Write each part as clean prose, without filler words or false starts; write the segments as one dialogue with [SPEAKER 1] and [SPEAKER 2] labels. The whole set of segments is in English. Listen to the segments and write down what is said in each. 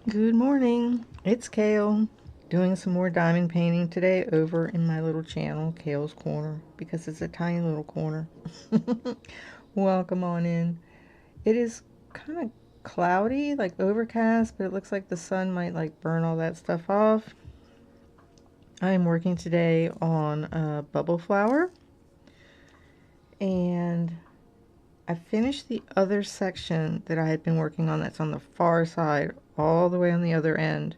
[SPEAKER 1] Good morning, it's Cail doing some more diamond painting today over in my little channel, Cail's Corner, because it's a tiny little corner. Welcome on in. It is kind of cloudy, like overcast, but it looks like the sun might like burn all that stuff off. I am working today on a bubble flower, and I finished the other section that I had been working on that's on the far side, all the way on the other end.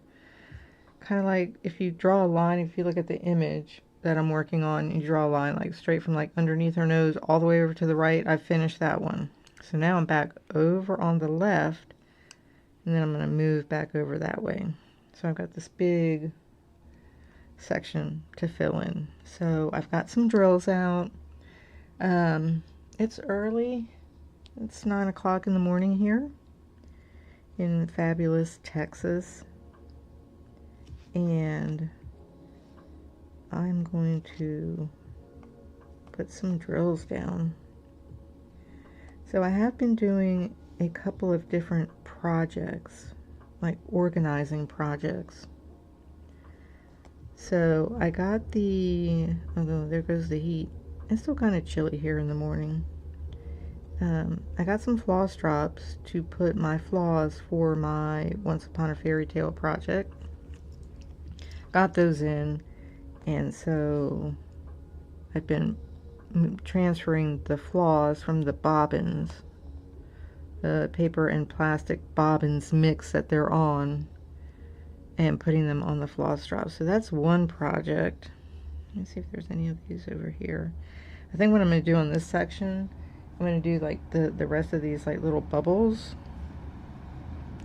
[SPEAKER 1] Kind of like if you draw a line, if you look at the image that I'm working on, you draw a line like straight from like underneath her nose all the way over to the right. I finished that one. So now I'm back over on the left, and then I'm going to move back over that way. So I've got this big section to fill in. So I've got some drills out. It's early. It's 9 o'clock in the morning here in fabulous Texas. And I'm going to put some drills down. So I have been doing a couple of different projects, like organizing projects. So I got although there goes the heat. It's still kind of chilly here in the morning. I got some floss drops to put my floss for my Once Upon a Fairy Tale project. Got those in, and so I've been transferring the floss from the bobbins, the paper and plastic bobbins mix that they're on, and putting them on the floss drops. So that's one project. Let me see if there's any of these over here. I think what I'm going to do on this section, I'm going to do like the rest of these like little bubbles.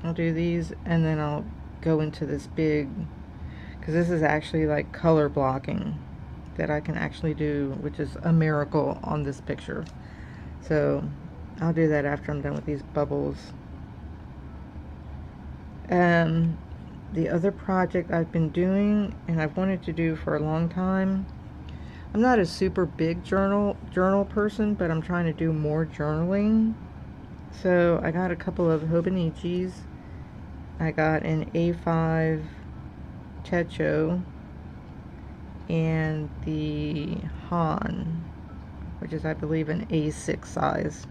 [SPEAKER 1] I'll do these, and then I'll go into this big, because this is actually like color blocking that I can actually do, which is a miracle on this picture. So I'll do that after I'm done with these bubbles. The other project I've been doing, and I've wanted to do for a long time, I'm not a super big journal person, but I'm trying to do more journaling. So I got a couple of Hobonichis. I got an A5 Techo and the Han, which is I believe an A6 size.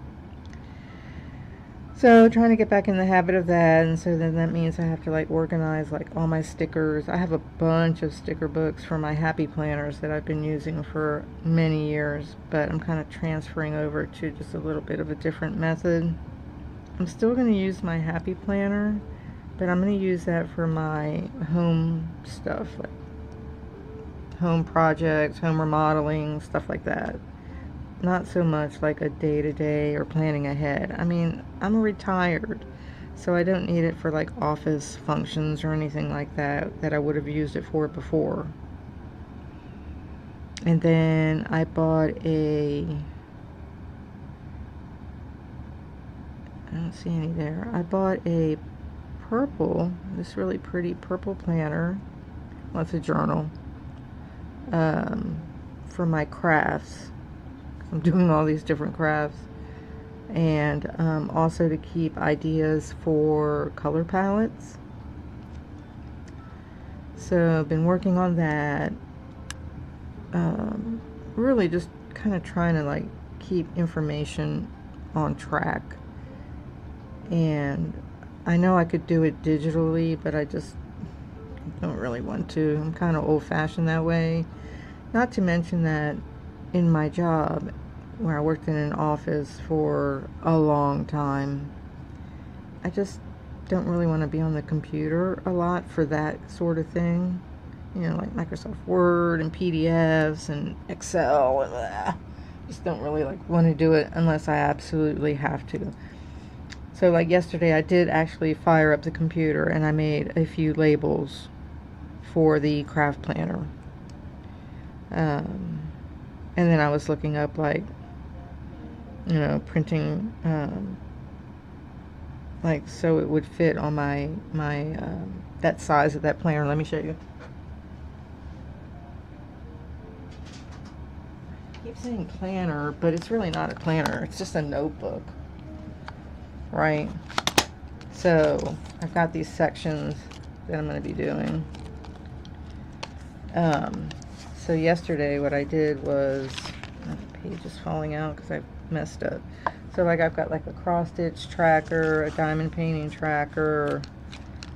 [SPEAKER 1] So trying to get back in the habit of that, and so then that means I have to like organize like all my stickers. I have a bunch of sticker books for my happy planners that I've been using for many years, but I'm kind of transferring over to just a little bit of a different method. I'm still going to use my happy planner, but I'm going to use that for my home stuff, like home projects, home remodeling, stuff like that. Not so much like a day-to-day or planning ahead. I mean, I'm retired, so I don't need it for like office functions or anything like that I would have used it for before. And then I bought I don't see any there. I bought a this really pretty purple planner. Well, it's a journal, for my crafts. I'm doing all these different crafts, and also to keep ideas for color palettes. So I've been working on that, really just kind of trying to like keep information on track. And I know I could do it digitally, but I just don't really want to. I'm kind of old-fashioned that way. Not to mention that in my job, where I worked in an office for a long time, I just don't really want to be on the computer a lot for that sort of thing. You know, like Microsoft Word and PDFs and Excel and blah. Just don't really like want to do it unless I absolutely have to. So like yesterday I did actually fire up the computer and I made a few labels for the craft planner. And then I was looking up like, you know, printing, like so it would fit on my that size of that planner. Let me show you. I keep saying planner, but it's really not a planner. It's just a notebook, right? So I've got these sections that I'm going to be doing. So yesterday what I did was, the page is falling out because I messed up. So like I've got like a cross stitch tracker, a diamond painting tracker,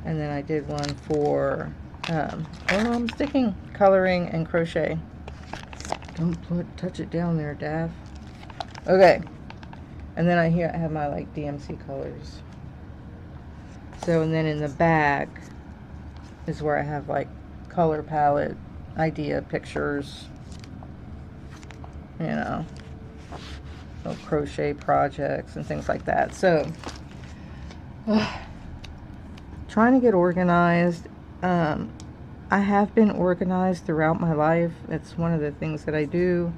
[SPEAKER 1] and then I did one for, oh no, I'm sticking, coloring and crochet. Don't touch it down there, Daff. Okay. And then I have my like DMC colors. So, and then in the back is where I have like color palette, idea pictures, you know, little crochet projects and things like that. So, trying to get organized. I have been organized throughout my life. It's one of the things that I do.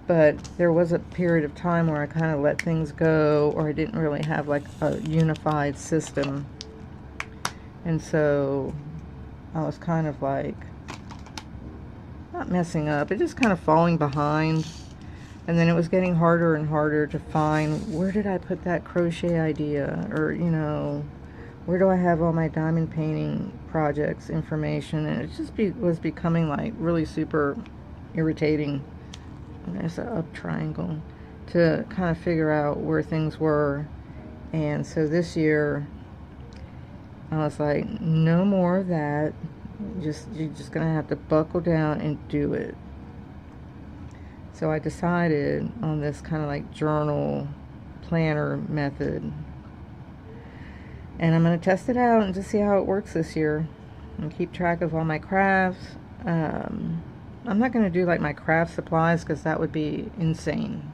[SPEAKER 1] But there was a period of time where I kind of let things go, or I didn't really have like a unified system. And so I was kind of like, not messing up, but just kind of falling behind. And then it was getting harder and harder to find, where did I put that crochet idea? Or, you know, where do I have all my diamond painting projects information? And it just was becoming like really super irritating. There's an up triangle to kind of figure out where things were. And so this year I was like, no more of that. You're just gonna have to buckle down and do it. So I decided on this kind of like journal planner method, and I'm gonna test it out and just see how it works this year and keep track of all my crafts. I'm not going to do like my craft supplies because that would be insane.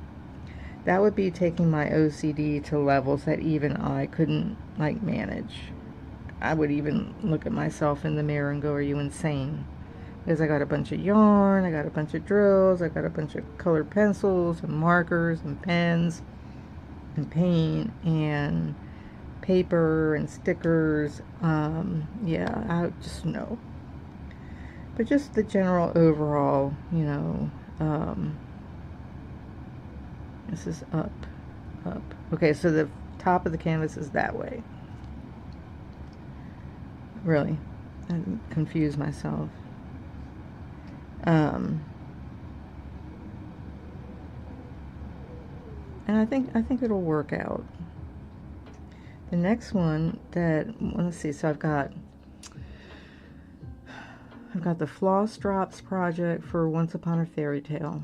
[SPEAKER 1] That would be taking my OCD to levels that even I couldn't like manage. I would even look at myself in the mirror and go, are you insane? Because I got a bunch of yarn, I got a bunch of drills, I got a bunch of colored pencils and markers and pens and paint and paper and stickers. Yeah, I just know. But just the general overall, you know, this is up. Okay, so the top of the canvas is that way. Really, I confused myself. And I think it'll work out. The next one that, let's see, so I've got the Floss Drops project for Once Upon a Fairy Tale.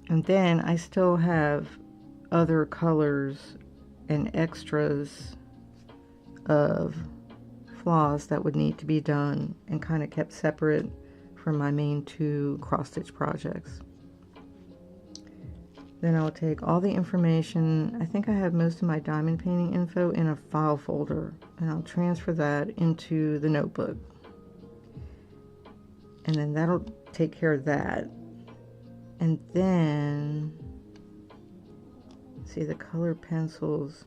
[SPEAKER 1] And then I still have other colors and extras of floss that would need to be done and kind of kept separate from my main two cross-stitch projects. Then I'll take all the information. I think I have most of my diamond painting info in a file folder, and I'll transfer that into the notebook. And then that'll take care of that. And then, see, the color pencils.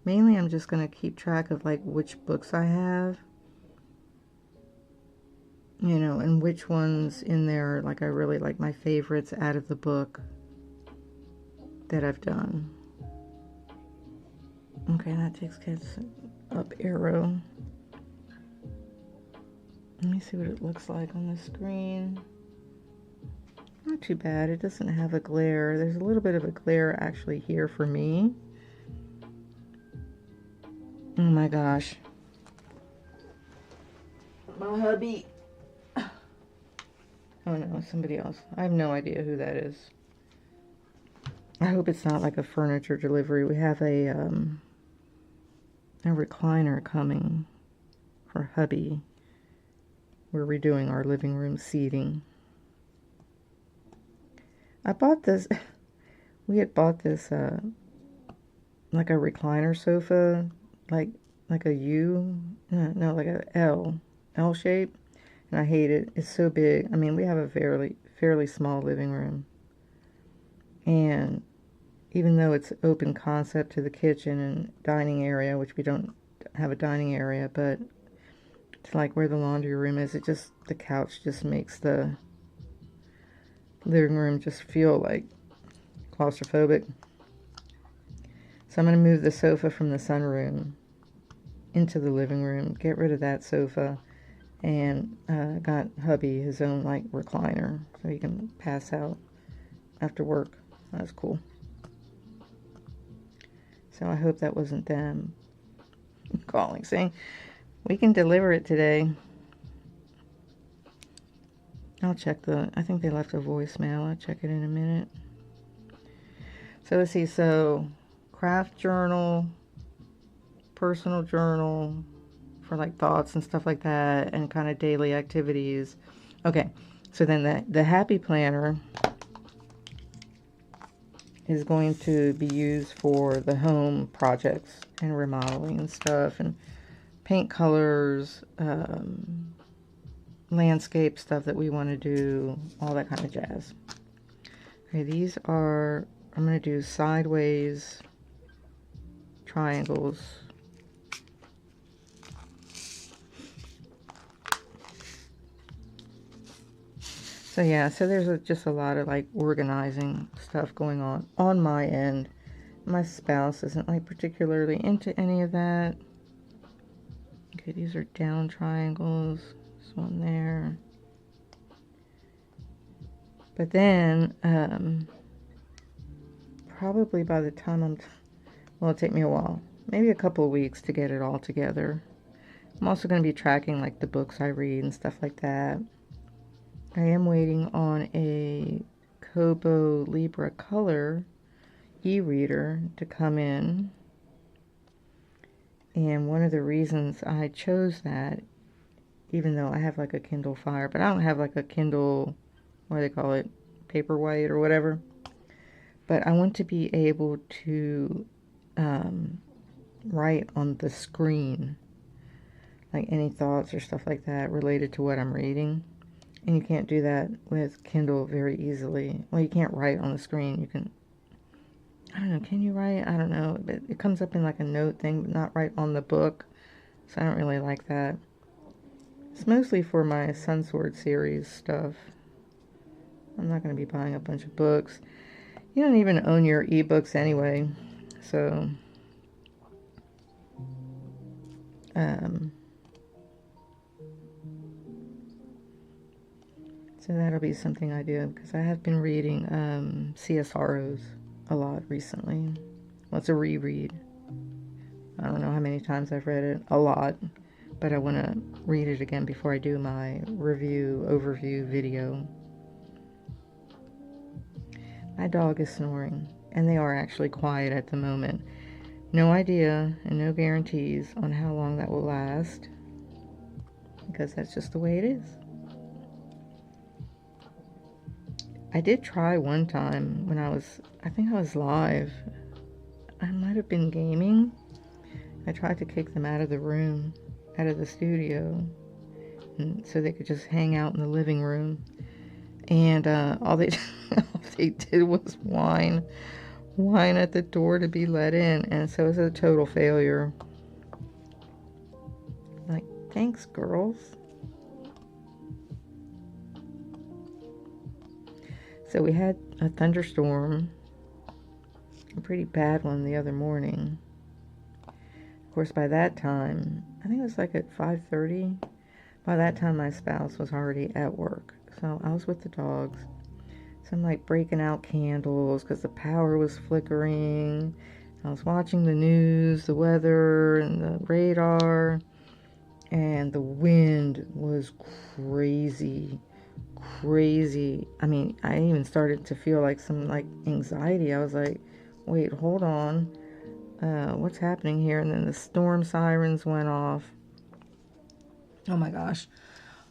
[SPEAKER 1] Mainly I'm just going to keep track of like which books I have. You know, and which ones in there, like I really like my favorites out of the book that I've done. Okay, that takes care of up arrow. Let me see what it looks like on the screen. Not too bad. It doesn't have a glare. There's a little bit of a glare actually here for me. Oh my gosh. My hubby. Oh no, somebody else. I have no idea who that is. I hope it's not like a furniture delivery. We have a recliner coming for hubby. We're redoing our living room seating. I bought this, we had bought this, like a recliner sofa, like a U, no, like a L shape, and I hate it. It's so big. I mean, we have a fairly small living room, and even though it's open concept to the kitchen and dining area, which we don't have a dining area, but to like where the laundry room is, the couch just makes the living room just feel like claustrophobic. So I'm going to move the sofa from the sunroom into the living room, get rid of that sofa, and got hubby his own like recliner so he can pass out after work. That's cool. So I hope that wasn't them calling saying we can deliver it today. I'll check I think they left a voicemail. I'll check it in a minute. So let's see. So craft journal, personal journal for like thoughts and stuff like that, and kind of daily activities. Okay. So then the happy planner is going to be used for the home projects and remodeling and stuff, and paint colors, landscape stuff that we want to do, all that kind of jazz. Okay, these are, I'm going to do sideways triangles. So yeah, so there's just a lot of like organizing stuff going on my end. My spouse isn't like particularly into any of that. Okay, these are down triangles. This one there. But then, probably by the time well, it'll take me a while. Maybe a couple of weeks to get it all together. I'm also going to be tracking like the books I read and stuff like that. I am waiting on a Kobo Libra Color e-reader to come in. And one of the reasons I chose that, even though I have like a Kindle Fire, but I don't have like a Kindle, what do they call it, Paperwhite or whatever. But I want to be able to write on the screen, like any thoughts or stuff like that related to what I'm reading. And you can't do that with Kindle very easily. Well, you can't write on the screen. You can, I don't know, can you write? I don't know. But it comes up in like a note thing, but not right on the book. So I don't really like that. It's mostly for my Sunsword series stuff. I'm not going to be buying a bunch of books. You don't even own your ebooks anyway. So, so that'll be something I do, because I have been reading CSROs a lot recently. Well, it's a reread. I don't know how many times I've read it. A lot. But I want to read it again before I do my review, overview video. My dog is snoring, and they are actually quiet at the moment. No idea and no guarantees on how long that will last, because that's just the way it is. I did try one time when I think I was live. I might have been gaming. I tried to kick them out of the room, out of the studio, and so they could just hang out in the living room. And all they did was whine at the door to be let in, and so it was a total failure. Like, thanks, girls. So we had a thunderstorm, a pretty bad one the other morning. Of course, by that time, I think it was like at 5:30. By that time, my spouse was already at work. So I was with the dogs. So I'm like breaking out candles because the power was flickering. I was watching the news, the weather, and the radar. And the wind was crazy. I mean, I even started to feel like some like anxiety. I was like, wait, hold on. What's happening here? And then the storm sirens went off. Oh my gosh.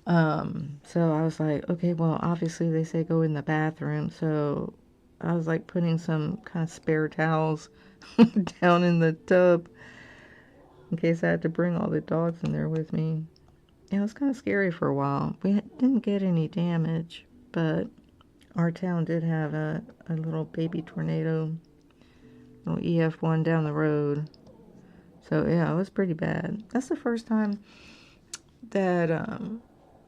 [SPEAKER 1] So I was like, okay, well, obviously they say go in the bathroom. So I was like putting some kind of spare towels down in the tub in case I had to bring all the dogs in there with me. It was kind of scary for a while. We didn't get any damage, but our town did have a little baby tornado, little EF1 down the road. So yeah, it was pretty bad. That's the first time that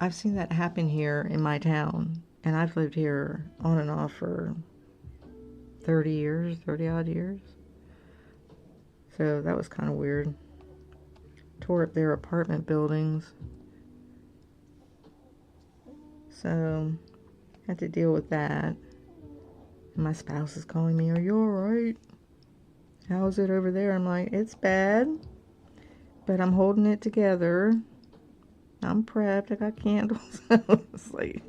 [SPEAKER 1] I've seen that happen here in my town. And I've lived here on and off for 30 odd years. So that was kind of weird. tore up their apartment buildings. So, had to deal with that. And my spouse is calling me, "Are you alright? How's it over there?" I'm like, "It's bad, but I'm holding it together. I'm prepped. I got candles." It's like,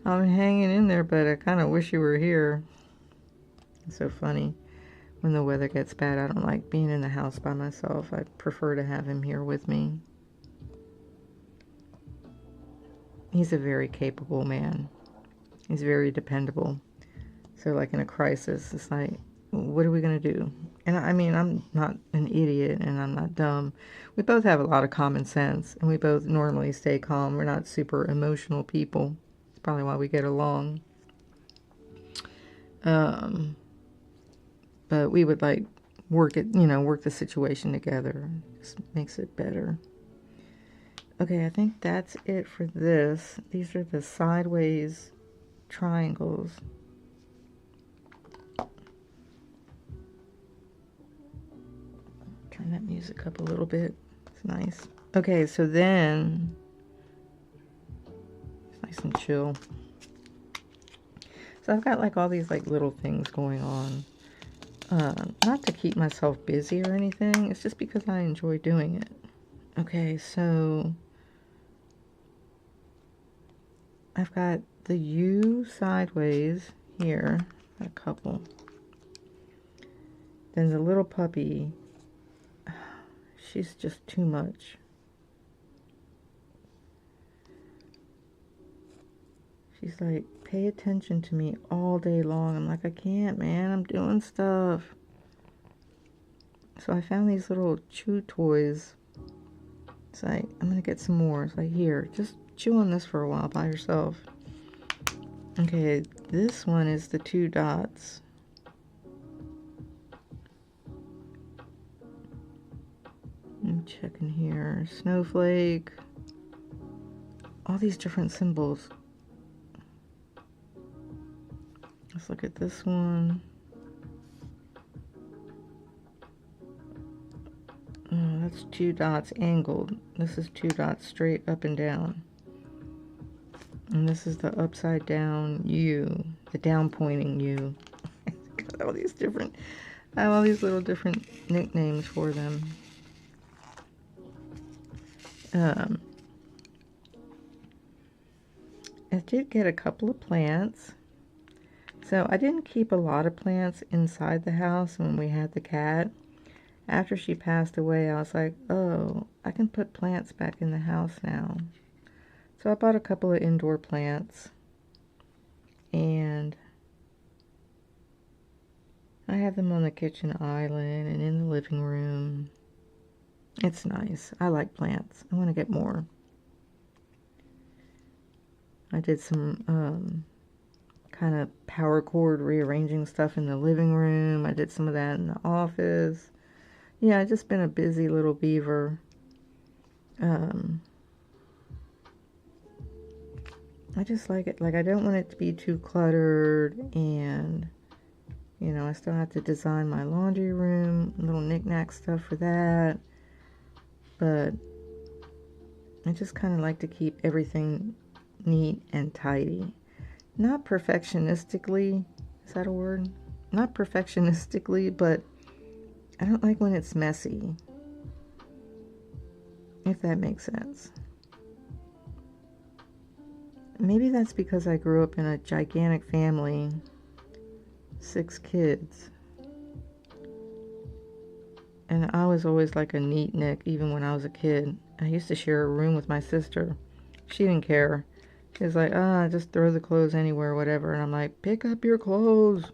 [SPEAKER 1] I'm hanging in there, but I kind of wish you were here. It's so funny. When the weather gets bad, I don't like being in the house by myself. I prefer to have him here with me. He's a very capable man. He's very dependable. So like in a crisis, it's like, what are we going to do? And I mean, I'm not an idiot and I'm not dumb. We both have a lot of common sense and we both normally stay calm. We're not super emotional people. It's probably why we get along. But we would like work the situation together. Just makes it better. Okay, I think that's it for this. These are the sideways triangles. Turn that music up a little bit. It's nice. Okay, so then it's nice and chill. So I've got like all these like little things going on. Not to keep myself busy or anything. It's just because I enjoy doing it. Okay, so I've got the U sideways here. Got a couple. Then the little puppy. She's just too much. She's like, pay attention to me all day long. I'm like, I can't, man. I'm doing stuff. So I found these little chew toys. It's like, I'm going to get some more. It's like, here, just chew on this for a while by yourself. Okay, this one is the 2 dots. I'm checking here. Snowflake. All these different symbols. Let's look at this one. Oh, that's 2 dots angled. This is 2 dots straight up and down. And this is the upside down U, the down pointing U. Got all these different, I have all these little different nicknames for them. I did get a couple of plants. So I didn't keep a lot of plants inside the house when we had the cat. After she passed away, I was like, oh, I can put plants back in the house now. So I bought a couple of indoor plants. And I have them on the kitchen island and in the living room. It's nice. I like plants. I want to get more. I did some kind of power cord rearranging stuff in the living room. I did some of that in the office. Yeah, I've just been a busy little beaver. I just like it. Like, I don't want it to be too cluttered, and you know, I still have to design my laundry room, little knick-knack stuff for that. But I just kind of like to keep everything neat and tidy. Not perfectionistically, is that a word? Not perfectionistically, but I don't like when it's messy, if that makes sense. Maybe that's because I grew up in a gigantic family, 6 kids. And I was always like a neat Nick, even when I was a kid. I used to share a room with my sister. She didn't care. She was like, just throw the clothes anywhere, whatever. And I'm like, pick up your clothes.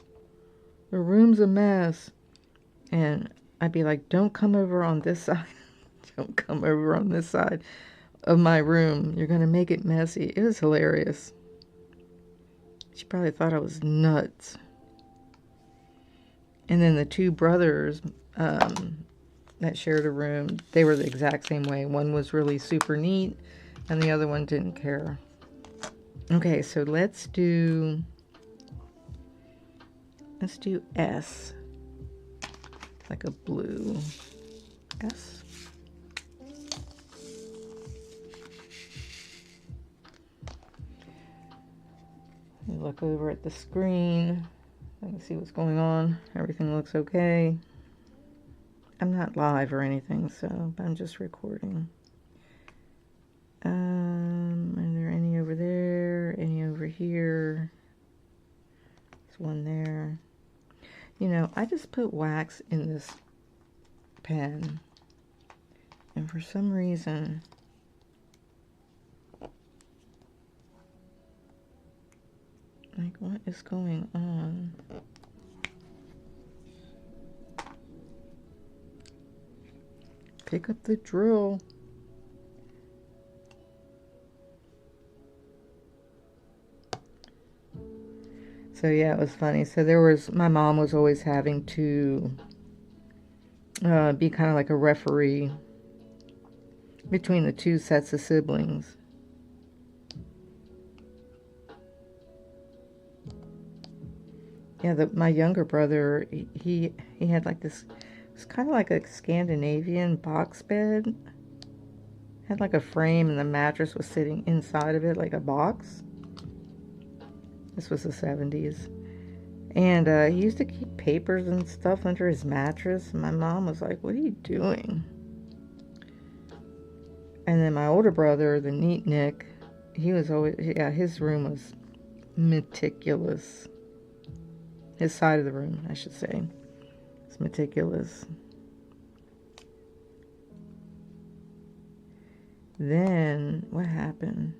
[SPEAKER 1] The room's a mess. And I'd be like, don't come over on this side. Don't come over on this side of my room. You're going to make it messy. It was hilarious. She probably thought I was nuts. And then the 2 brothers that shared a room, they were the exact same way. One was really super neat, and the other one didn't care. Okay, so let's do S. Like a blue S. look over at the screen. I can see what's going on. Everything looks okay. I'm not live or anything, so I'm just recording. Are there any over there? Any over here? There's one there. You know, I just put wax in this pen, and for some reason, like, what is going on? Pick up the drill. So yeah, it was funny. So my mom was always having to be kind of like a referee between the two sets of siblings. Yeah, my younger brother, he had like this, it's kind of like a Scandinavian box bed. Had like a frame and the mattress was sitting inside of it like a box. This was the 70s. And he used to keep papers and stuff under his mattress. And my mom was like, what are you doing? And then my older brother, the neat Nick, he was always, yeah, his room was meticulous. His side of the room, I should say. It's meticulous. Then, what happened?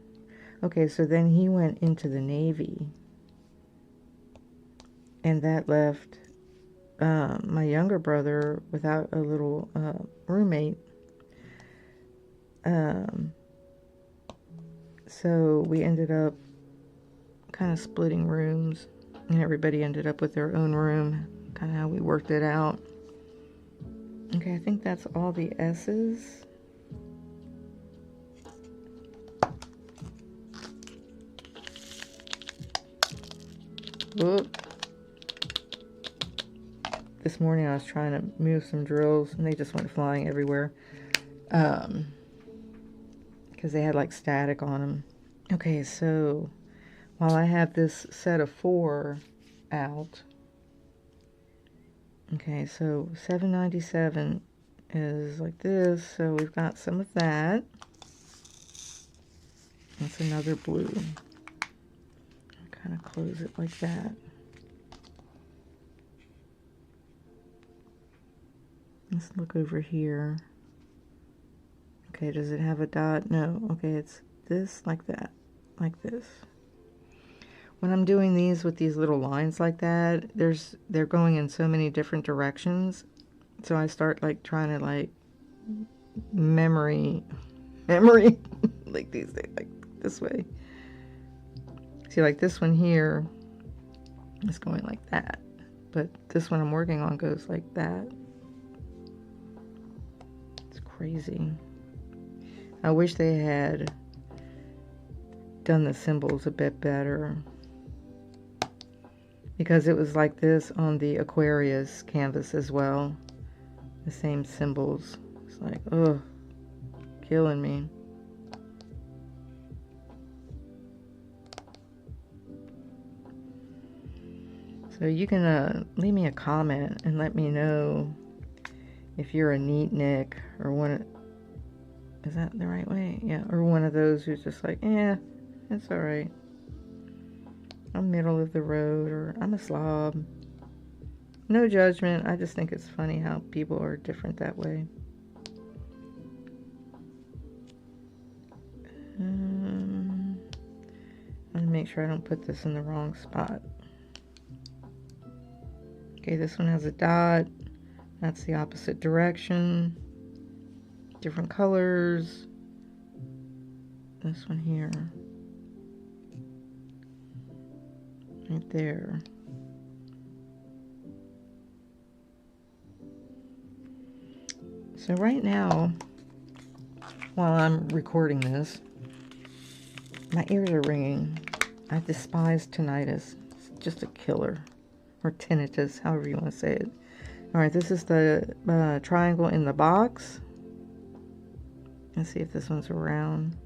[SPEAKER 1] Okay, so then he went into the Navy. And that left my younger brother without a little roommate. So we ended up kind of splitting rooms. And everybody ended up with their own room. Kind of how we worked it out. Okay, I think that's all the S's. Whoop. This morning I was trying to move some drills and they just went flying everywhere. Because they had like static on them. Okay, so while I have this set of 4 out. Okay, so 797 is like this. So we've got some of that. That's another blue. Kind of close it like that. Let's look over here. Okay, does it have a dot? No. Okay, it's this, like that, like this. When I'm doing these with these little lines like that, they're going in so many different directions. So I start like trying to like memory like these things, like this way. See, like this one here is going like that, but this one I'm working on goes like that. It's crazy. I wish they had done the symbols a bit better, because it was like this on the Aquarius canvas as well. The same symbols. It's like, ugh, killing me. So you can leave me a comment and let me know if you're a neat Nick or one. Is that the right way? Yeah, or one of those who's just like, yeah, it's all right. I'm middle of the road, or I'm a slob. No judgment. I just think it's funny how people are different that way. I'm gonna make sure I don't put this in the wrong spot. Okay, this one has a dot. That's the opposite direction. Different colors. This one here. Right there. So right now, while I'm recording this, my ears are ringing. I despise tinnitus. It's just a killer. Or tinnitus, however you want to say it. Alright, this is the triangle in the box. Let's see if this one's around.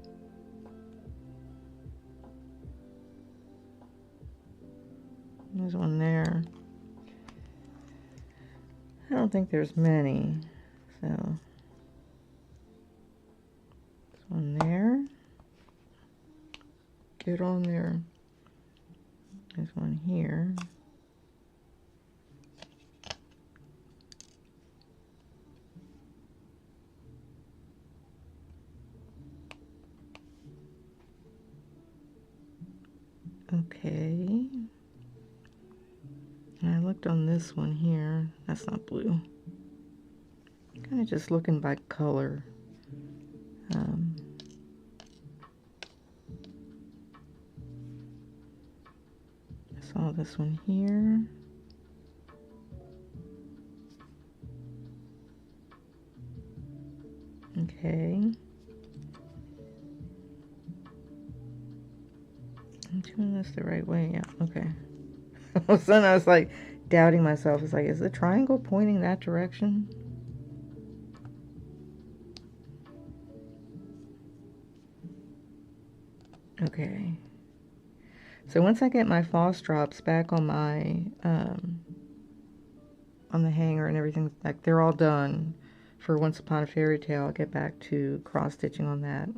[SPEAKER 1] There's one there. I don't think there's many, so there's one there. Get on there. There's one here. Okay. And I looked on this one here. That's not blue. Kind of just looking by color. I saw this one here. Okay. I'm doing this the right way. Yeah, okay. All of a sudden I was like doubting myself. It's like, is the triangle pointing that direction? Okay. So once I get my floss drops back on my on the hanger and everything, like they're all done for Once Upon a Fairy Tale, I'll get back to cross stitching on that.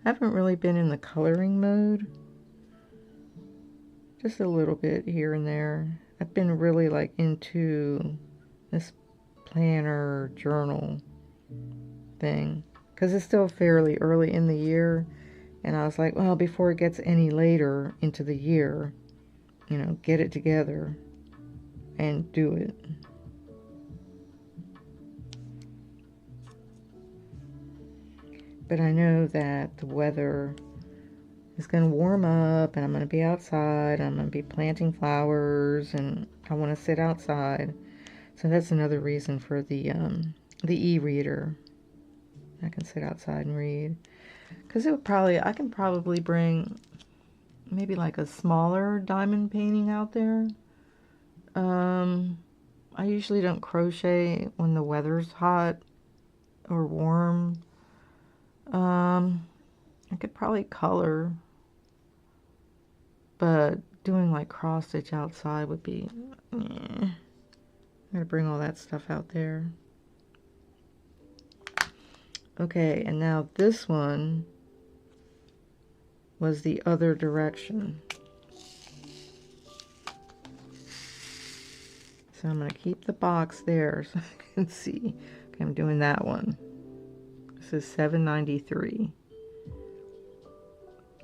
[SPEAKER 1] I haven't really been in the coloring mode. Just a little bit here and there. I've been really like into this planner journal thing because it's still fairly early in the year, and I was like, well, before it gets any later into the year, you know, get it together and do it. But I know that the weather is going to warm up and I'm going to be outside. I'm going to be planting flowers and I want to sit outside. So that's another reason for the e-reader. I can sit outside and read. Because I can probably bring maybe like a smaller diamond painting out there. I usually don't crochet when the weather's hot or warm. I could probably color, but doing like cross stitch outside would be, I'm gonna bring all that stuff out there. Okay, and now this one was the other direction. So I'm gonna keep the box there so I can see. Okay, I'm doing that one. This is 793.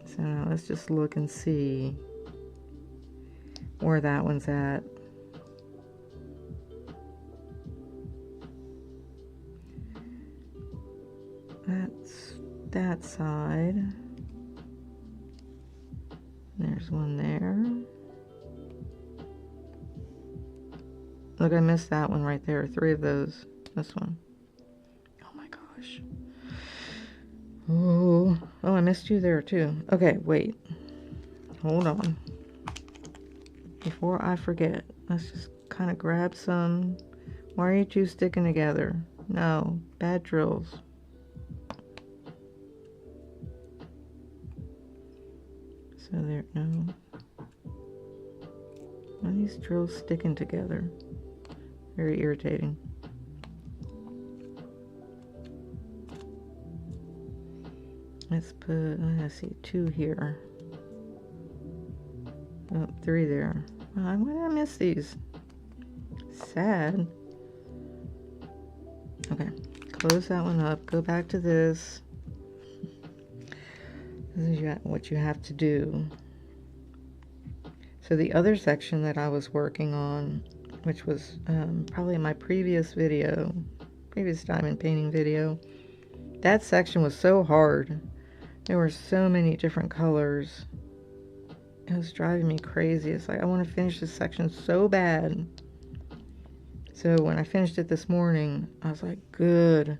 [SPEAKER 1] So now let's just look and see where that one's at. That's that side. There's one there. Look, I missed that one right there. 3 of those. This one. Oh my gosh. Oh, I missed you there too. Okay, wait. Hold on. Before I forget, let's just kind of grab some. Why are you two sticking together? No, bad drills. So there, no. Why are these drills sticking together? Very irritating. Let's put, let's see, 2 here. Oh, 3 there. Why did I miss these? Sad. Okay, close that one up. Go back to this. This is what you have to do. So the other section that I was working on, which was probably in my previous diamond painting video, that section was so hard. There were so many different colors. It was driving me crazy. It's like, I want to finish this section so bad. So when I finished it this morning, I was like, good.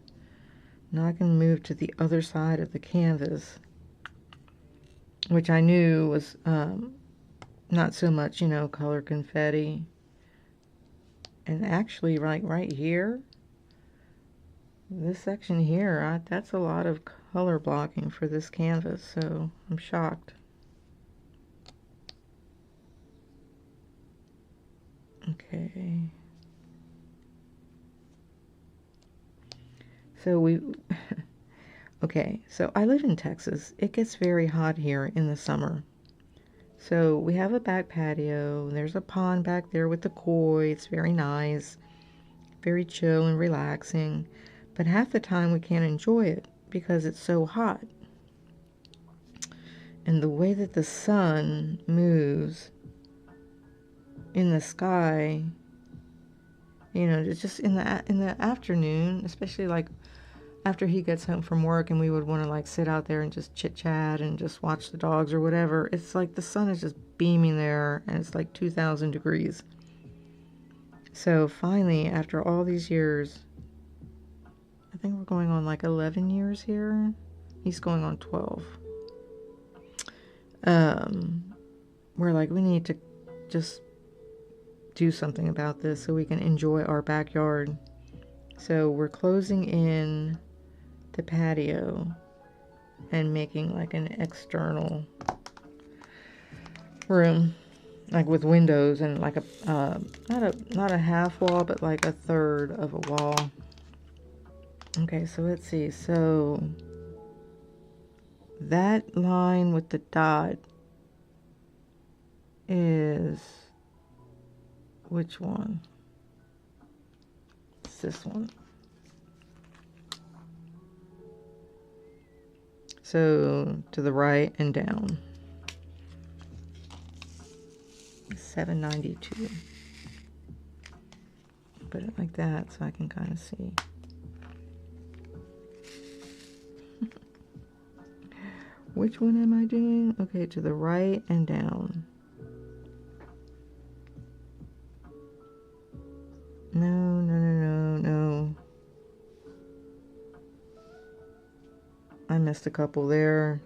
[SPEAKER 1] Now I can move to the other side of the canvas, which I knew was not so much, you know, color confetti. And actually, right here, this section here, that's a lot of color blocking for this canvas, so I'm shocked. Okay. So okay, so I live in Texas. It gets very hot here in the summer. So we have a back patio. There's a pond back there with the koi. It's very nice, very chill and relaxing. But half the time we can't enjoy it because it's so hot. And the way that the sun moves in the sky, you know, it's just in the afternoon, especially like after he gets home from work and we would want to like sit out there and just chit chat and just watch the dogs or whatever. It's like the sun is just beaming there and it's like 2,000 degrees. So finally, after all these years, I think we're going on like 11 years here. He's going on 12. We're like, we need to just do something about this so we can enjoy our backyard. So we're closing in the patio and making like an external room, like with windows and like a not a half wall, but like a third of a wall. Okay, so let's see. So that line with the dot is which one? It's this one. So to the right and down. 792. Put it like that so I can kind of see. Which one am I doing? Okay, to the right and down. No. I missed a couple there.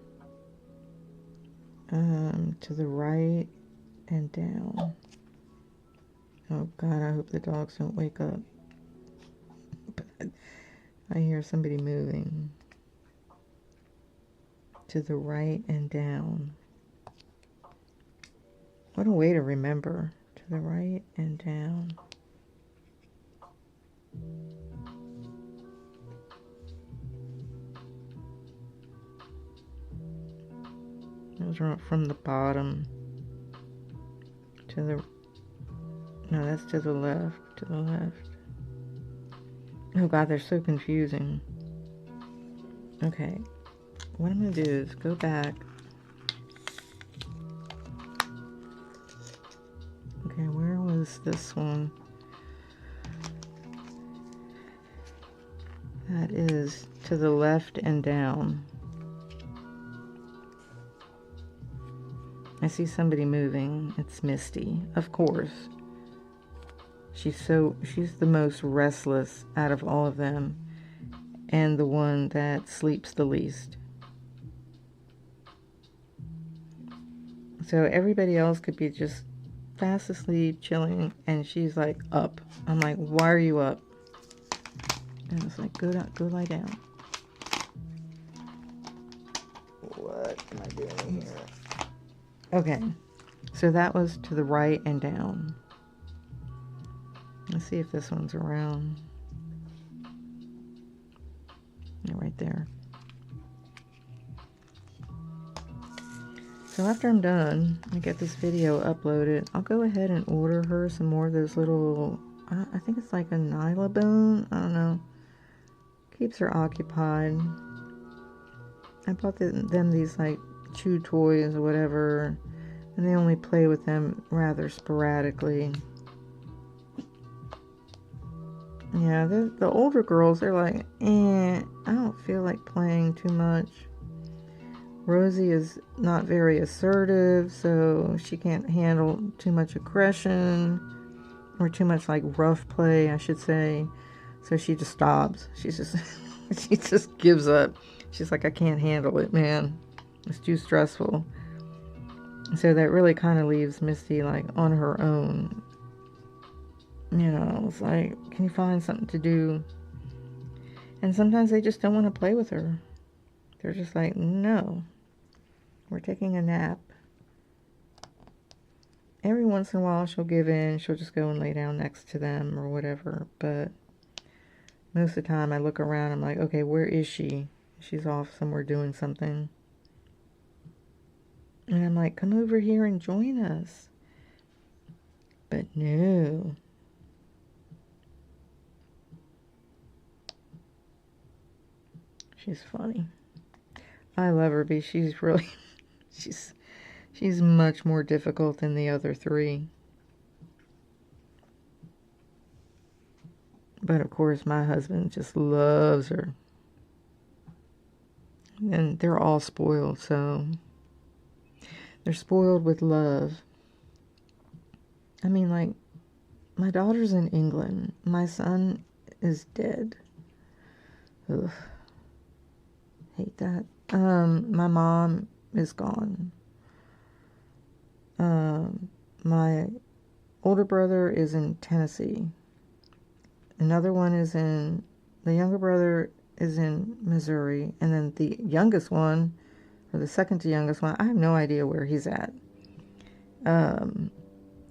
[SPEAKER 1] To the right and down. Oh God, I hope the dogs don't wake up. But I hear somebody moving. To the right and down. What a way to remember. To the right and down. Those are from the bottom to the, no, that's to the left, Oh God, they're so confusing. Okay, what I'm gonna do is go back. Okay, where was this one? That is to the left and down. I see somebody moving. It's Misty, of course. She's the most restless out of all of them, and the one that sleeps the least. So everybody else could be just fast asleep, chilling, and she's like up. I'm like, why are you up? And it's like, go lie down. What am I doing here? Okay, so that was to the right and down. Let's see if this one's around. Yeah, right there. So after I'm done, I get this video uploaded, I'll go ahead and order her some more of those little, I think it's like a Nyla bone, I don't know. Keeps her occupied. I bought them these like chew toys or whatever, and they only play with them rather sporadically. Yeah, the older girls, they're like, I don't feel like playing too much. Rosie is not very assertive, so she can't handle too much aggression, or too much like rough play, I should say. So she just stops. She just gives up. She's like, I can't handle it, man. It's too stressful. So that really kind of leaves Misty like on her own. You know, it's like, can you find something to do? And sometimes they just don't want to play with her. They're just like, no, we're taking a nap. every once in a while she'll give in. She'll just go and lay down next to them or whatever. But most of the time I look around, I'm like, okay, where is she? She's off somewhere doing something. And I'm like, come over here and join us. But no. She's funny. I love her, but she's really, she's much more difficult than the other three. But of course, my husband just loves her. And they're all spoiled, so they're spoiled with love. I mean, like, my daughter's in England. My son is dead. Ugh. Hate that. My mom is gone. My older brother is in Tennessee. Another one is the younger brother is in Missouri. And then the youngest one, or the second to youngest one, I have no idea where he's at.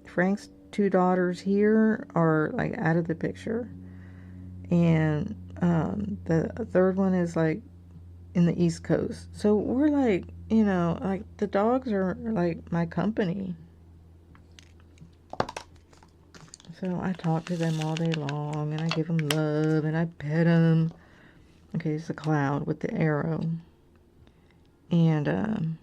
[SPEAKER 1] Frank's two daughters here are like out of the picture. And the third one is like in the East Coast. So we're like, you know, like the dogs are like my company. So I talk to them all day long and I give them love and I pet them. Okay, it's a cloud with the arrow. And,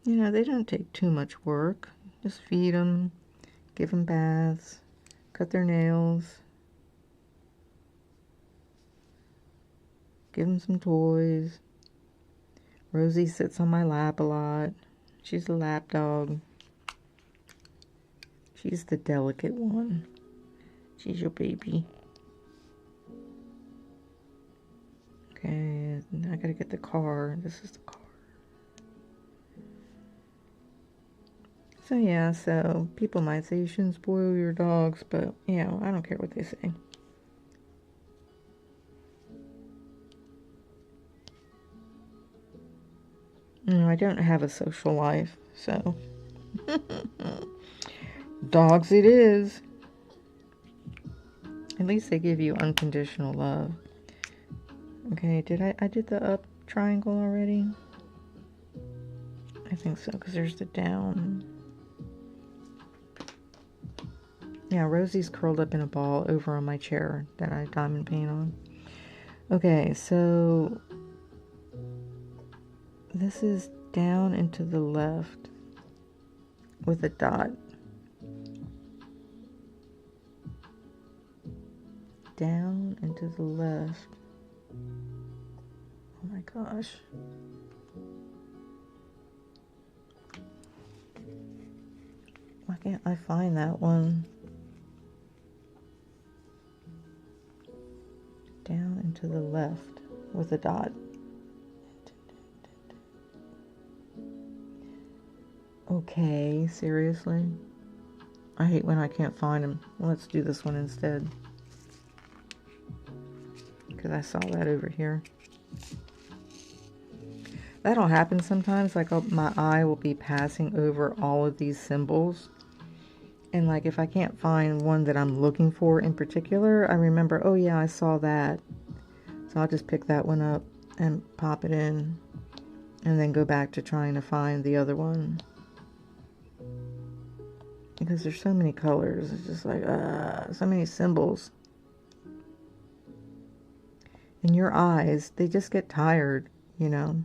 [SPEAKER 1] you know, they don't take too much work. Just feed them, give them baths, cut their nails, give them some toys. Rosie sits on my lap a lot. She's a lap dog. She's the delicate one. She's your baby. Okay, I gotta get the car. This is the car. So yeah, so people might say you shouldn't spoil your dogs, but you know, I don't care what they say. No, I don't have a social life, so dogs it is. At least they give you unconditional love. Okay, I did the up triangle already? I think so, because there's the down. Yeah, Rosie's curled up in a ball over on my chair that I diamond paint on. Okay, so this is down and to the left with a dot. Down and to the left. Oh my gosh. Why can't I find that one? Down and to the left with a dot. Okay, seriously? I hate when I can't find them. Let's do this one instead. Because I saw that over here. That'll happen sometimes. Like my eye will be passing over all of these symbols. And like if I can't find one that I'm looking for in particular, I remember, oh yeah, I saw that. So I'll just pick that one up and pop it in. And then go back to trying to find the other one. Because there's so many colors. It's just like, so many symbols. And your eyes, they just get tired, you know.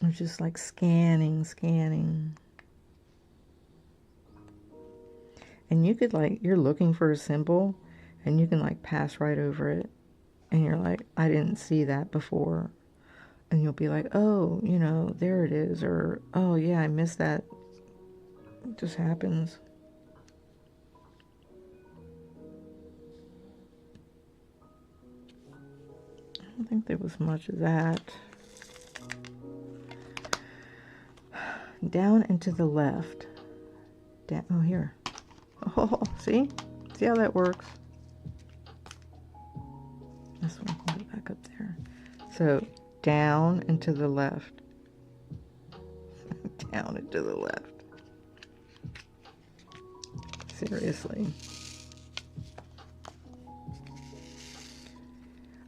[SPEAKER 1] It's just like scanning. And you could like, you're looking for a symbol and you can like pass right over it. And you're like, I didn't see that before. And you'll be like, oh, you know, there it is. Or, oh yeah, I missed that. It just happens. I don't think there was much of that. Down and to the left. Down, oh, here. Oh, see? See how that works? This one, I'll go back up there. So, down and to the left. Down and to the left. Seriously.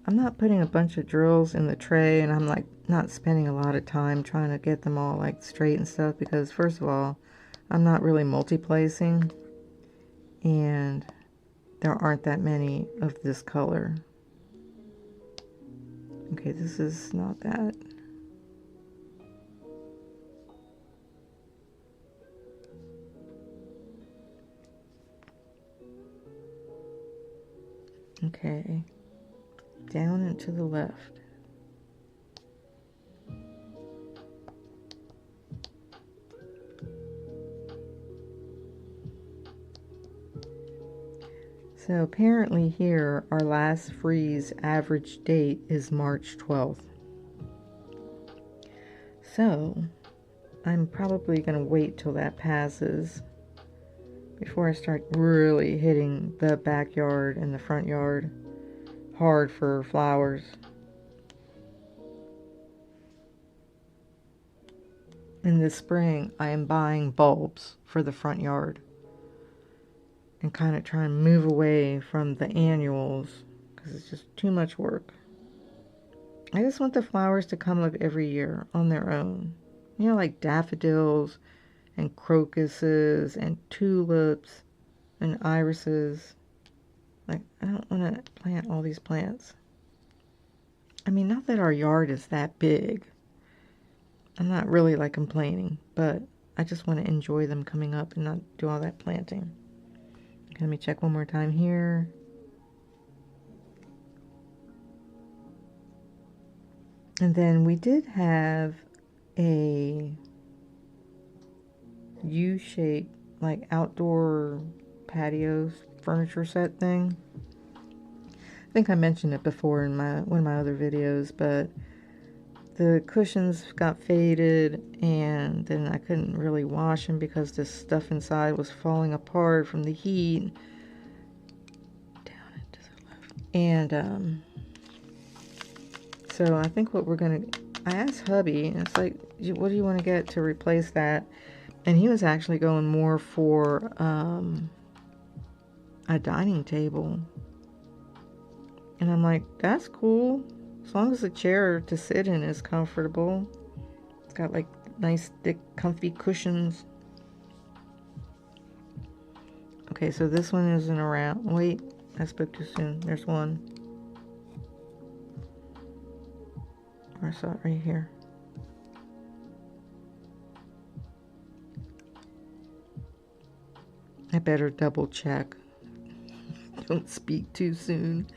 [SPEAKER 1] I'm not putting a bunch of drills in the tray, and I'm like not spending a lot of time trying to get them all like straight and stuff, because first of all, I'm not really multi-placing, and there aren't that many of this color. Okay, this is not that. Okay, down and to the left. So apparently here, our last freeze average date is March 12th. So I'm probably going to wait till that passes before I start really hitting the backyard and the front yard hard for flowers. In this spring, I am buying bulbs for the front yard and kind of trying to move away from the annuals because it's just too much work. I just want the flowers to come up every year on their own. You know, like daffodils and crocuses and tulips and irises. Like, I don't want to plant all these plants. I mean, not that our yard is that big. I'm not really like complaining, but I just want to enjoy them coming up and not do all that planting. Okay, let me check one more time here. And then we did have a U-shaped, like outdoor patio furniture set thing. I think I mentioned it before in one of my other videos, but the cushions got faded, and then I couldn't really wash them because the stuff inside was falling apart from the heat. Down and to the left. And so I think what we're gonna, I asked hubby, and it's like, what do you want to get to replace that? And he was actually going more for a dining table. And I'm like, that's cool. As long as the chair to sit in is comfortable. It's got like nice, thick, comfy cushions. Okay, so this one isn't around. Wait, I spoke too soon. There's one. I saw it right here. I better double check. Don't speak too soon.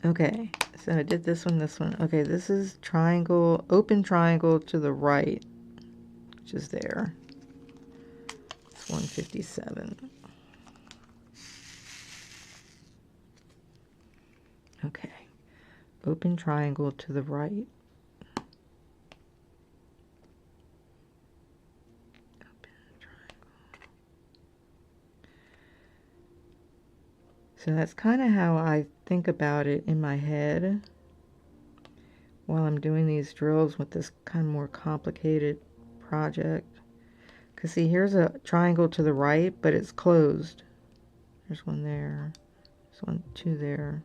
[SPEAKER 1] Okay, so I did this one. Okay, this is triangle, open triangle to the right, which is there. It's 157. Okay, open triangle to the right. So that's kind of how I think about it in my head while I'm doing these drills with this kind of more complicated project. Because see, here's a triangle to the right, but it's closed. There's one there. There's one, two there.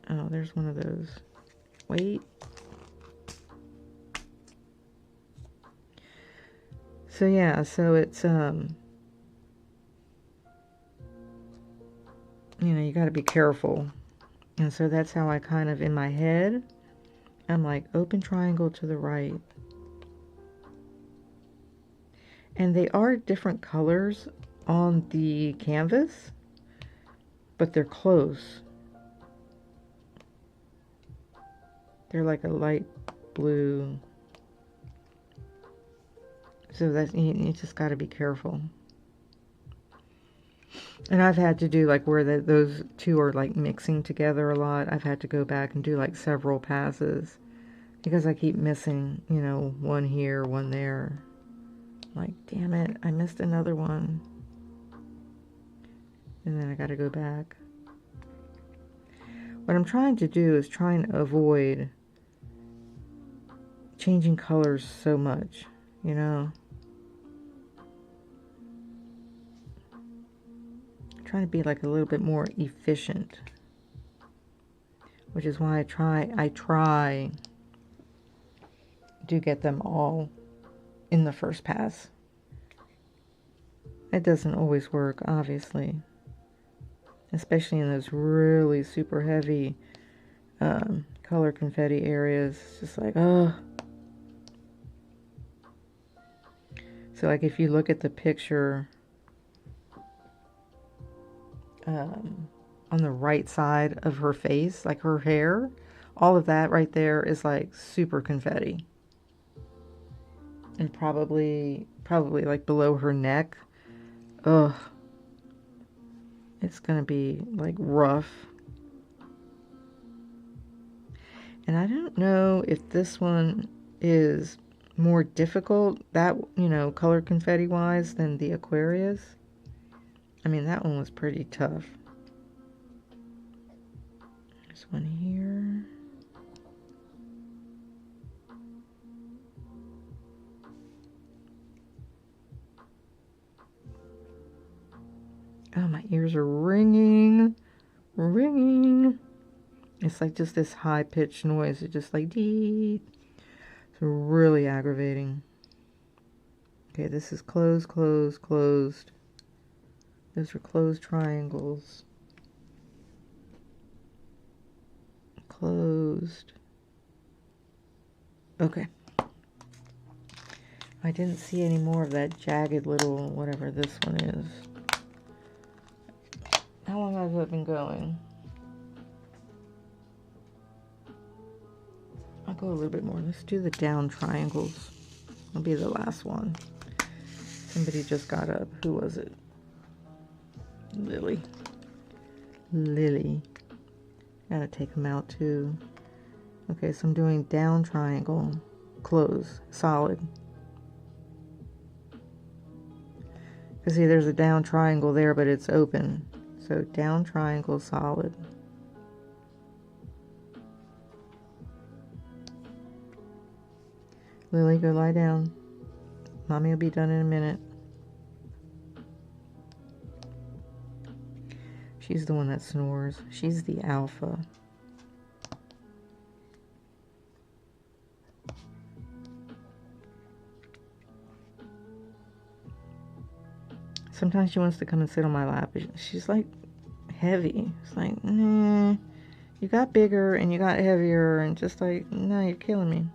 [SPEAKER 1] Oh, there's one of those. Wait. So yeah, so it's, you know, you got to be careful. And so that's how I kind of, in my head, I'm like, open triangle to the right. And they are different colors on the canvas, but they're close. They're like a light blue. So that you just got to be careful. And I've had to do like where those two are like mixing together a lot. I've had to go back and do like several passes because I keep missing, you know, one here, one there. Like, damn it, I missed another one. And then I gotta go back. What I'm trying to do is trying to avoid changing colors so much, you know. I'm trying to be like a little bit more efficient, which is why I try to get them all in the first pass. It doesn't always work, obviously, especially in those really super heavy color confetti areas. It's just like, oh. So like if you look at the picture on the right side of her face, like her hair, all of that right there is like super confetti. And probably like below her neck. Ugh. It's gonna be like rough. And I don't know if this one is more difficult, that, you know, color confetti wise, than the Aquarius. I mean, that one was pretty tough. There's one here. Oh, my ears are ringing. Ringing. It's like just this high-pitched noise. It's just like, dee. It's really aggravating. Okay, this is closed, closed, closed. Those are closed triangles. Closed. Okay. I didn't see any more of that jagged little whatever this one is. How long has it been going? I'll go a little bit more. Let's do the down triangles. It'll be the last one. Somebody just got up. Who was it? Lily. Lily. Gotta take them out too. Okay, so I'm doing down triangle, close, solid. Because see, there's a down triangle there, but it's open. So down triangle, solid. Lily, go lie down. Mommy will be done in a minute. She's the one that snores. She's the alpha. Sometimes she wants to come and sit on my lap. She's like heavy. It's like, nah, you got bigger and you got heavier, and just like, no, you're killing me.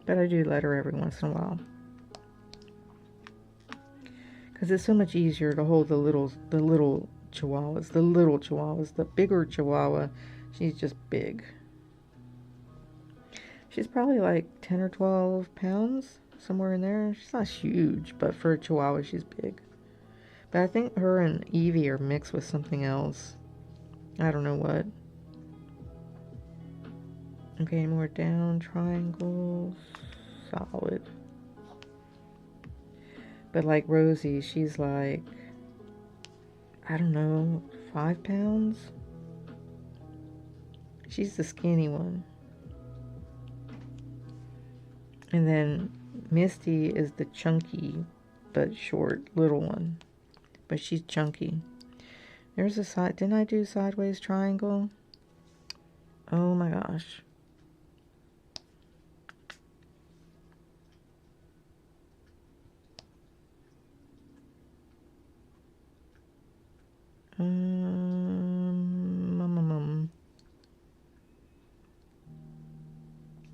[SPEAKER 1] But I do let her every once in a while. Because it's so much easier to hold the little chihuahuas. The little chihuahuas. The bigger chihuahua, she's just big. She's probably like 10 or 12 pounds. Somewhere in there. She's not huge, but for a chihuahua, she's big. But I think her and Evie are mixed with something else. I don't know what. Okay, more down triangles. Solid. But like Rosie, she's like, I don't know, 5 pounds? She's the skinny one. And then Misty is the chunky but short little one. But she's chunky. There's a side. Didn't I do sideways triangle? Oh my gosh.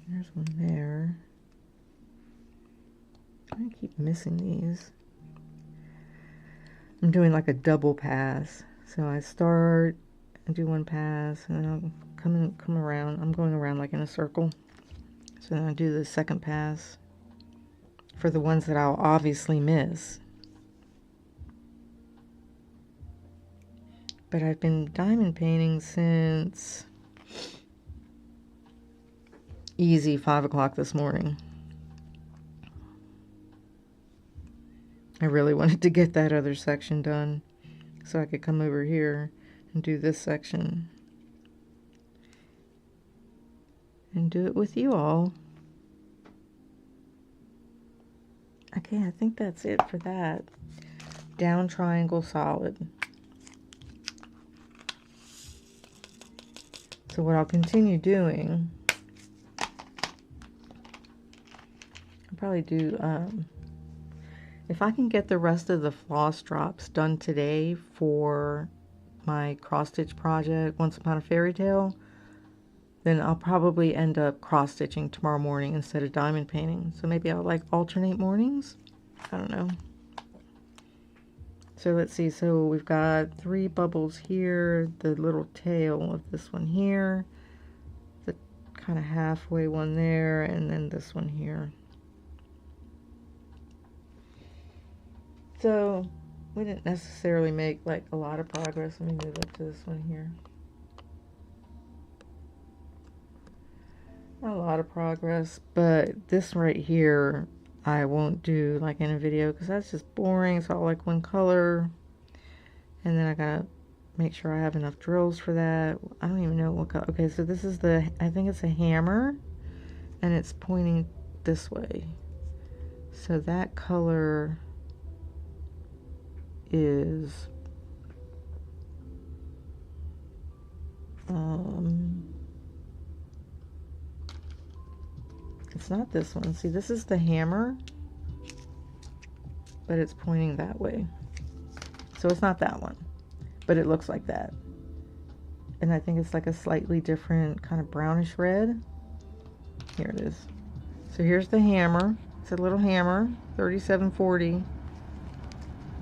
[SPEAKER 1] There's one there. I keep missing these. I'm doing like a double pass. So I start and do one pass, and then I'll come around. I'm going around like in a circle. So then I do the second pass for the ones that I'll obviously miss. But I've been diamond painting since easy 5 o'clock this morning. I really wanted to get that other section done so I could come over here and do this section and do it with you all. Okay, I think that's it for that. Down triangle solid. So what I'll continue doing, I'll probably do, if I can get the rest of the floss drops done today for my cross stitch project, Once Upon a Fairy Tale, then I'll probably end up cross stitching tomorrow morning instead of diamond painting. So maybe I'll like alternate mornings. I don't know. So let's see. So we've got 3 bubbles here, the little tail of this one here, the kind of halfway one there, and then this one here. So we didn't necessarily make like a lot of progress. Let me move up to this one here. Not a lot of progress, but this right here I won't do like in a video because that's just boring. It's all like one color, and then I gotta make sure I have enough drills for that. I don't even know what color. Okay, so this is the, I think it's a hammer, and it's pointing this way. So that color is it's not this one. See, this is the hammer, but it's pointing that way. So it's not that one, but it looks like that. And I think it's like a slightly different kind of brownish red. Here it is. So here's the hammer. It's a little hammer, 3740.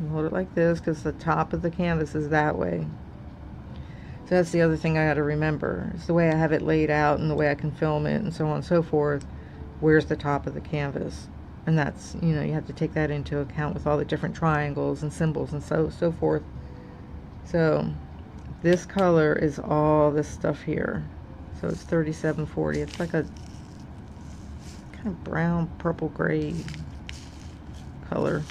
[SPEAKER 1] You hold it like this because the top of the canvas is that way. So that's the other thing I got to remember. It's the way I have it laid out and the way I can film it and so on and so forth. Where's the top of the canvas? And that's, you know, you have to take that into account with all the different triangles and symbols and so forth. So this color is all this stuff here. So it's 3740. It's like a kind of brown, purple, gray color.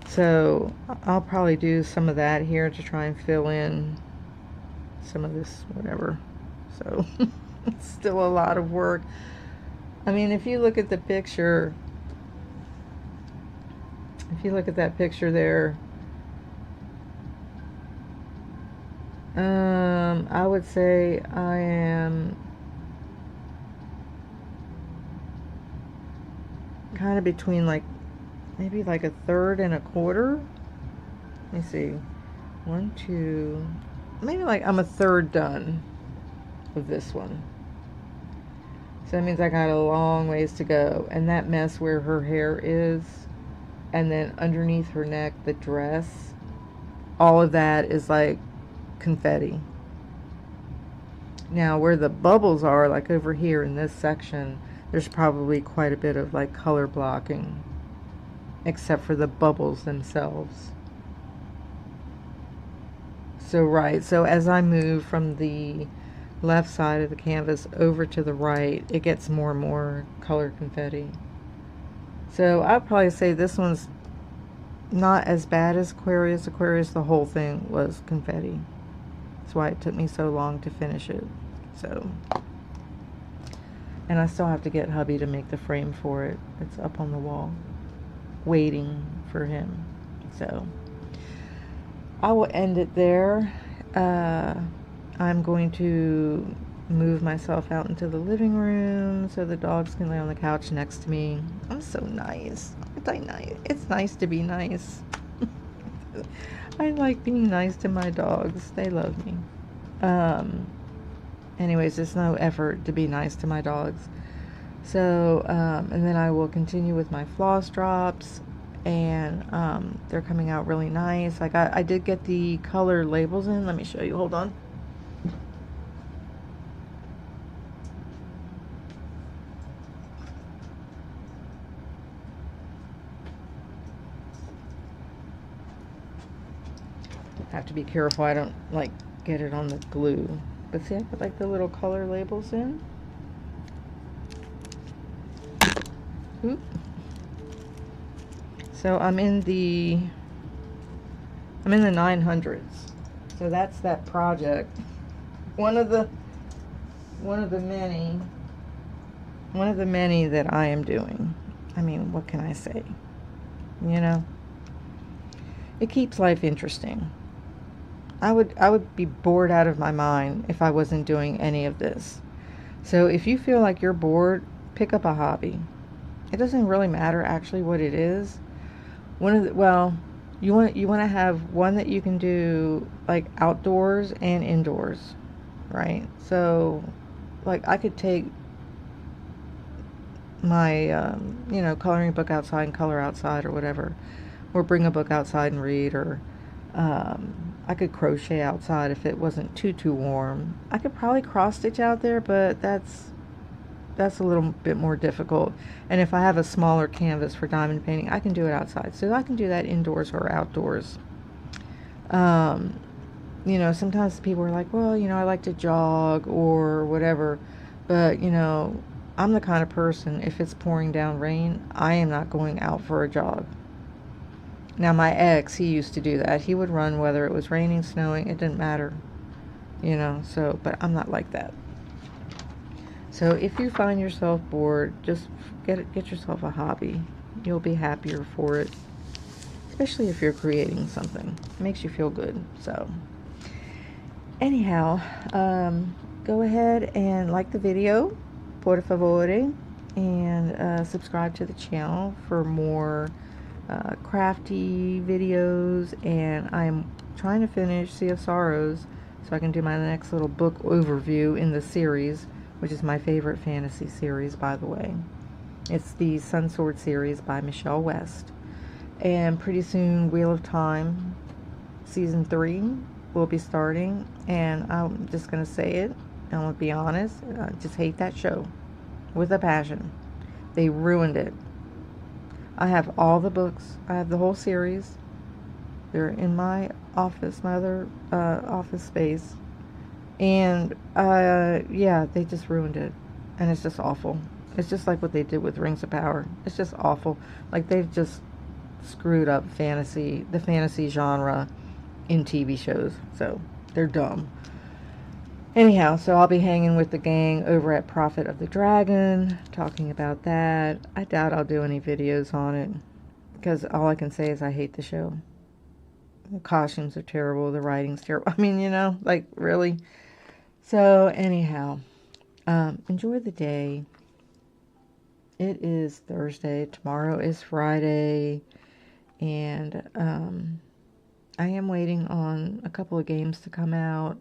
[SPEAKER 1] So I'll probably do some of that here to try and fill in some of this, whatever. So it's still a lot of work. I mean, if you look at the picture, if you look at that picture there, I would say I am kind of between like maybe like 1/3 and 1/4. Let me see. 1, 2, maybe like I'm 1/3 done of this one. So that means I got a long ways to go. And that mess where her hair is, and then underneath her neck, the dress, all of that is like confetti. Now where the bubbles are, like over here in this section, there's probably quite a bit of like color blocking, except for the bubbles themselves. So right, so as I move from the left side of the canvas over to the right, it gets more and more color confetti. So I'd probably say this one's not as bad as Aquarius. Aquarius, the whole thing was confetti. That's why it took me so long to finish it. So, and I still have to get hubby to make the frame for it. It's up on the wall waiting for him. So I will end it there. I'm going to move myself out into the living room so the dogs can lay on the couch next to me. I'm so nice. It's nice to be nice. I like being nice to my dogs. They love me. Anyways, it's no effort to be nice to my dogs. So, and then I will continue with my floss drops, and they're coming out really nice. I did get the color labels in. Let me show you. Hold on. Have to be careful I don't like get it on the glue. But see, I put like the little color labels in. Oop. So I'm in the 900s. So that's that project. One of the many. One of the many that I am doing. I mean, what can I say? You know, it keeps life interesting. I would be bored out of my mind if I wasn't doing any of this. So if you feel like you're bored, pick up a hobby. It doesn't really matter actually what it is. Well, you want to have one that you can do like outdoors and indoors, right? So like I could take my coloring book outside and color outside or whatever, or bring a book outside and read, or I could crochet outside if it wasn't too warm. I could probably cross stitch out there, but that's a little bit more difficult. And if I have a smaller canvas for diamond painting, I can do it outside. So I can do that indoors or outdoors. Um, Sometimes people are like, well, I like to jog or whatever. But, I'm the kind of person, if it's pouring down rain, I am not going out for a jog. Now, my ex, he used to do that. He would run whether it was raining, snowing, it didn't matter, but I'm not like that. So if you find yourself bored, just get yourself a hobby. You'll be happier for it, especially if you're creating something. It makes you feel good. So anyhow, go ahead and like the video, por favore, and subscribe to the channel for more crafty videos. And I'm trying to finish Sea of Sorrows so I can do my next little book overview in the series, which is my favorite fantasy series, by the way. It's the Sun Sword series by Michelle West. And pretty soon Wheel of Time season 3 will be starting, and I'm just going to say it, I'm going to be honest, I just hate that show with a passion. They ruined it. I have all the books. I have the whole series. They're in my office, my other office space. And yeah, they just ruined it. And it's just awful. It's just like what they did with Rings of Power. It's just awful. Like they've just screwed up the fantasy genre in TV shows. So they're dumb. Anyhow, so I'll be hanging with the gang over at Prophet of the Dragon, talking about that. I doubt I'll do any videos on it, because all I can say is I hate the show. The costumes are terrible, the writing's terrible. I mean, like, really? So, anyhow, enjoy the day. It is Thursday. Tomorrow is Friday. And I am waiting on a couple of games to come out.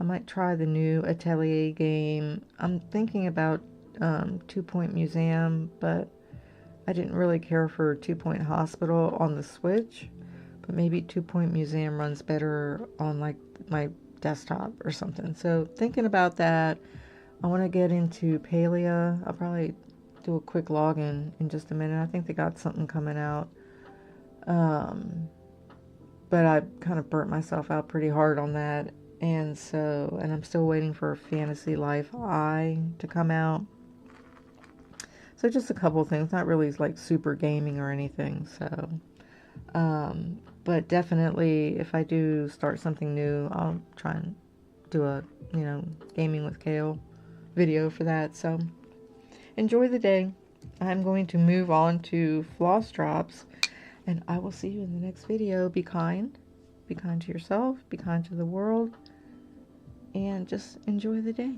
[SPEAKER 1] I might try the new Atelier game. I'm thinking about 2 Point Museum, but I didn't really care for 2 Point Hospital on the Switch. But maybe 2 Point Museum runs better on like my desktop or something. So thinking about that. I want to get into Palia. I'll probably do a quick login in just a minute. I think they got something coming out. But I kind of burnt myself out pretty hard on that. And I'm still waiting for Fantasy Life I to come out. So just a couple of things, not really like super gaming or anything. So, but definitely if I do start something new, I'll try and do a, gaming with Cail video for that. So enjoy the day. I'm going to move on to floss drops, and I will see you in the next video. Be kind. Be kind to yourself. Be kind to the world. And just enjoy the day.